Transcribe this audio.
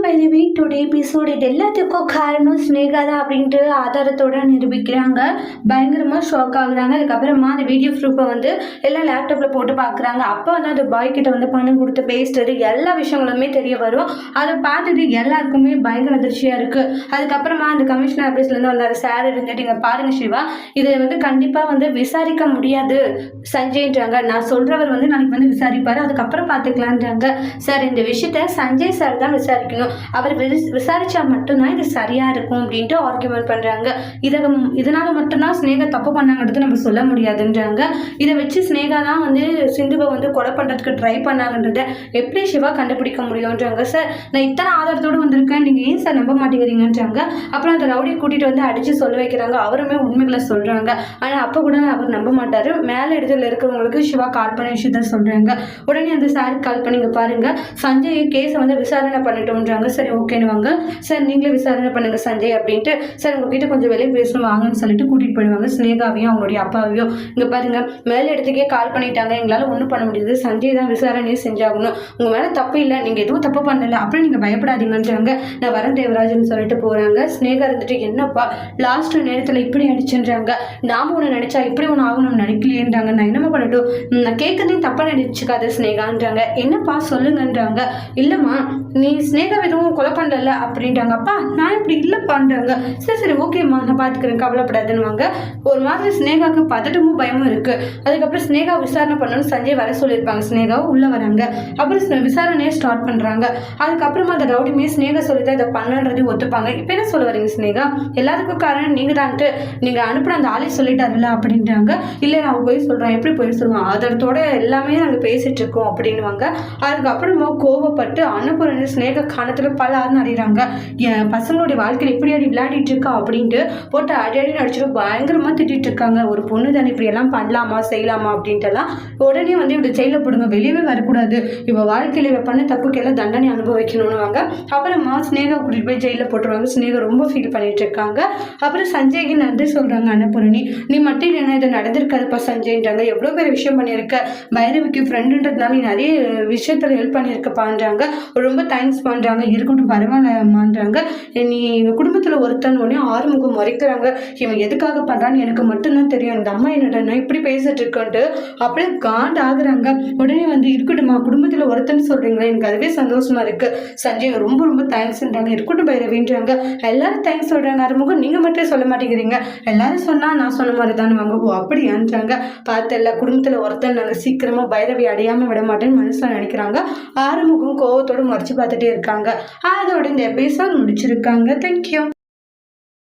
Bhairavi today episode இது எல்லாத்துக்கும் காரணம் ஸ்னேகா தான் அப்படின்ட்டு ஆதாரத்தோட நிரூபிக்கிறாங்க. பயங்கரமாக ஷாக் ஆகுறாங்க. அதுக்கப்புறமா அந்த வீடியோ ப்ரூஃபை வந்து எல்லாம் லேப்டாப்பில் போட்டு பார்க்குறாங்க. அப்போ வந்து அந்த பாய் கிட்ட வந்து பணம் கொடுத்து பேசிட்டது எல்லா விஷயங்களுமே தெரிய வரும். அதை பார்த்துட்டு எல்லாருக்குமே பயங்கர அதிர்ச்சியாக இருக்குது. அதுக்கப்புறமா அந்த கமிஷனர் ஆஃபீஸ்லேருந்து வந்து அந்த சார் இருந்துட்டு இங்கே பாருங்க சிவா, இதை வந்து கண்டிப்பாக வந்து விசாரிக்க முடியாது சஞ்சய்ன்றாங்க. நான் சொல்கிறவர் வந்து நாளைக்கு வந்து விசாரிப்பார், அதுக்கப்புறம் பார்த்துக்கலான்றாங்க. சார் இந்த விஷயத்த சஞ்சய் சார் தான் விசாரிக்கணும், அவர் விசாரிச்சா மட்டும்தான் இது சரியா இருக்கும் அப்படின்ட்டு ஆர்குமெண்ட் பண்றாங்க. இதனால மட்டும்தான் ஸ்னேகா தப்பு பண்ணாங்கிறது நம்ம சொல்ல முடியாதுன்றாங்க. இதை வச்சு ஸ்னேகா தான் வந்து சிந்துவை வந்து கொலை பண்றதுக்கு ட்ரை பண்ணாங்கன்றத எப்படி சிவா கண்டுபிடிக்க முடியும்ன்றாங்க. சார் நான் இத்தனை ஆதாரத்தோடு வந்திருக்கேன், நீங்க ஏன் சார் நம்ப மாட்டேங்கிறீங்கன்றாங்க. அப்புறம் அந்த ரவுடியை கூட்டிட்டு வந்து அடிச்சு சொல்ல வைக்கிறாங்க. அவருமே உண்மைகளை சொல்றாங்க. ஆனா அப்ப கூட அவர் நம்ப மாட்டாரு. மேல இடத்துல இருக்கிறவங்களுக்கு சிவா கால் பண்ண விஷயத்த சொல்றாங்க. உடனே அந்த சாருக்கு கால் பண்ணி பாருங்க, சஞ்சய் கேஸை வந்து விசாரணை பண்ணிட்டோம்ன்றாங்க. சரி ஓகேன்னு வாங்க சார், நீங்களே விசாரணை பண்ணுங்க சஞ்சய் அப்படின்ட்டு. சார் உங்ககிட்ட கொஞ்சம் வெளியே பேசணும் வாங்கன்னு சொல்லிட்டு கூட்டிட்டு போயிடுவாங்க ஸ்னேகாவையும் அவங்களுடைய அப்பாவையும். இங்க பாருங்க, மேல இடத்துக்கே கால் பண்ணிட்டாங்க, எங்களால ஒன்றும் பண்ண முடியாது, சஞ்சய் தான் விசாரணையை செஞ்சாகணும், உங்க மேல தப்பு இல்லை, நீங்க எதுவும் தப்பு பண்ணல, அப்படி நீங்க பயப்படாதீங்கன்றாங்க. நான் வரேன் தேவராஜன் சொல்லிட்டு போறாங்க. ஸ்னேகா இருந்துட்டு என்னப்பா லாஸ்ட் நேரத்துல இப்படி அடிச்சுன்றாங்க, நாம ஒன்று நினைச்சா இப்படி ஒன்று ஆகணும்னு நினைக்கலையேன்றாங்க. நான் என்னமா பண்ணட்டும், நான் கேட்கறதையும் தப்பா நினைச்சுக்காத ஸ்னேகான்றாங்க. என்னப்பா சொல்லுங்கன்றாங்க. இல்லம்மா நீ ஸ்னேகா எதுவும் கொலை பண்ணல அப்படின்றாங்க. அப்பா நான் இப்படி இல்லை பண்ணுறாங்க. சரி சரி ஓகேம்மா நான் பார்த்துக்கிறேன் கவலைப்படாதுன்னுவாங்க. ஒரு மாதிரி ஸ்னேகாவுக்கு பதட்டமும் பயமும் இருக்குது. அதுக்கப்புறம் ஸ்னேகா விசாரணை பண்ணணும்னு சஞ்சய் வர சொல்லியிருப்பாங்க. ஸ்னேகாவை உள்ளே வராங்க. அப்புறம் விசாரணையை ஸ்டார்ட் பண்ணுறாங்க. அதுக்கப்புறமா அந்த ரவுடிமே ஸ்னேகா சொல்லி தான் இதை பண்ணுறது ஒத்துப்பாங்க. இப்போ என்ன சொல்ல வரீங்க ஸ்னேகா, எல்லாத்துக்கும் காரணம் நீங்கள் தான்ட்டு நீங்கள் அனுப்பின அந்த ஆளை சொல்லிட்டாருல்ல அப்படின்றாங்க. இல்லை நான் போய் சொல்கிறேன். எப்படி போய் சொல்லுவேன், ஆதாரத்தோட எல்லாமே நாங்கள் பேசிகிட்டு இருக்கோம் அப்படின்வாங்க. அதுக்கப்புறமா கோவப்பட்டு அனுப்புறேன்னு ஸ்னேகா காணத்தில் பல ஆறுன்னு அறிகிறாங்க. என் பசங்களுடைய வாழ்க்கையில் இப்படி அடி விளையாடிட்டு இருக்கா அப்படின்ட்டு போட்டு அடி நடிச்சுட்டு பயங்கரமாக திட்டிட்டு இருக்காங்க. ஒரு பொண்ணு தானே இப்படி எல்லாம் பண்ணலாமா செய்யலாமா அப்படின்ட்டுலாம். உடனே வந்து இப்படி ஜெயிலில் போடுங்க, வெளியவே வரக்கூடாது, இவ வாழ்க்கையில் இவ பண்ண தப்புக்கெல்லாம் தண்டனை அனுபவிக்கணும்னுவாங்க. அப்புறமா ஸ்னேகா கூட்டிட்டு போய் ஜெயிலில் போட்டுருவாங்க. ஸ்னேகா ரொம்ப ஃபீல் பண்ணிட்டு இருக்காங்க. அப்புறம் சஞ்சய்க்கு நன்றி சொல்றாங்க. அன்னபூரணி நீ மட்டும் இல்லைன்னா இது நடந்திருக்காதுப்பா சஞ்சய்ன்றாங்க. எவ்வளோ பேர் விஷயம் பண்ணியிருக்க, பைரவிக்கு ஃப்ரெண்டுன்றதுனால நீ நிறைய விஷயத்தில் ஹெல்ப் பண்ணியிருக்கப்பான்றாங்க. ரொம்ப தேங்க்ஸ் பண்ணுறாங்க. இருக்கட்டும் பரவாயில்லமான்றாங்க. நீ எங்கள் குடும்பத்தில் ஒருத்தன் உடனே ஆறுமுகம் மறைக்கிறாங்க. இவன் எதுக்காக பண்ணுறான்னு எனக்கு மட்டும்தான் தெரியும், இந்த அம்மா என்னடா இப்படி பேசிட்டு இருக்கன்ட்டு அப்படியே காண்ட் ஆகுறாங்க. உடனே வந்து இருக்கட்டும்மா குடும்பத்தில் ஒருத்தன்னு சொல்கிறீங்களா, எனக்கு அதுவே சந்தோஷமா இருக்கு சஞ்சய், ரொம்ப ரொம்ப தேங்க்ஸ்ன்றாங்க. இருக்கட்டும் பைரவின்றாங்க. எல்லாரும் தேங்க்ஸ் சொல்கிறாங்க. ஆறுமுகம் நீங்கள் மட்டும் சொல்ல மாட்டேங்கிறீங்க, எல்லாரும் சொன்னால் நான் சொன்ன மாதிரி தானே வாங்க. ஓ அப்படியான்றாங்க. பார்த்து எல்லா குடும்பத்தில் ஒருத்தன் நாங்கள் சீக்கிரமாக பைரவி அடையாமல் விட மாட்டேன்னு மனசில் நினைக்கிறாங்க. ஆறுமுகம் கோவத்தோடு மறைச்சு பார்த்துட்டே இருக்காங்க. அதோட இந்த எபிசோட் முடிச்சிருக்காங்க. தேங்க்யூ.